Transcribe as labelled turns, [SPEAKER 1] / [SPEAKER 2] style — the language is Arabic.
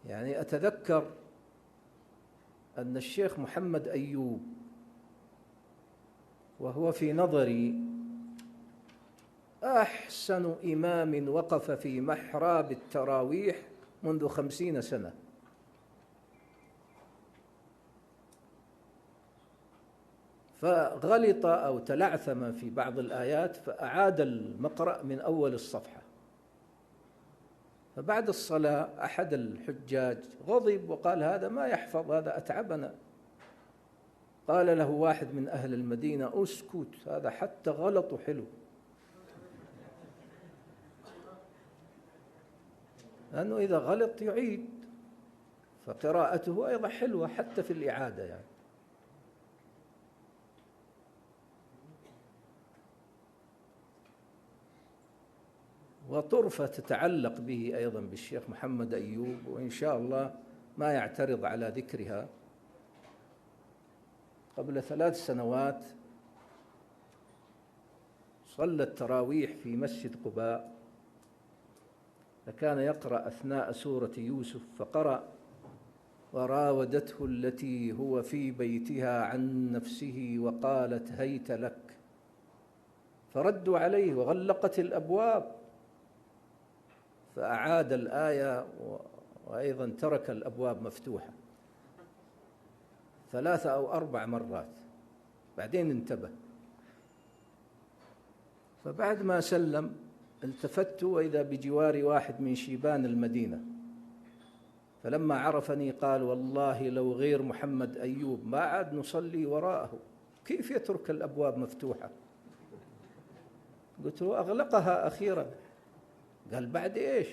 [SPEAKER 1] يعني أتذكر أن الشيخ محمد أيوب، وهو في نظري أحسن إمام وقف في محراب التراويح منذ 50 سنة، فغلط أو تلعثم في بعض الآيات فأعاد المقرأ من أول الصفحة. فبعد الصلاة أحد الحجاج غضب وقال: هذا ما يحفظ، هذا أتعبنا. قال له واحد من أهل المدينة: أسكت، هذا حتى غلط حلو، لأنه إذا غلط يعيد، فقراءته أيضا حلوة حتى في الإعادة يعني. وطرفة تتعلق به أيضا بالشيخ محمد أيوب، وإن شاء الله ما يعترض على ذكرها. قبل 3 سنوات صلى التراويح في مسجد قباء، فكان يقرأ أثناء سورة يوسف، فقرأ: وراودته التي هو في بيتها عن نفسه وقالت هيت لك، فردوا عليه وغلقت الأبواب، فأعاد الآية وأيضا ترك الأبواب مفتوحة 3 أو 4 مرات، بعدين انتبه. فبعد ما سلم التفت وإذا بجواري واحد من شيبان المدينة، فلما عرفني قال: والله لو غير محمد أيوب ما عاد نصلي وراءه، كيف يترك الأبواب مفتوحة؟ قلت له: أغلقها أخيرا. قال: بعد إيش؟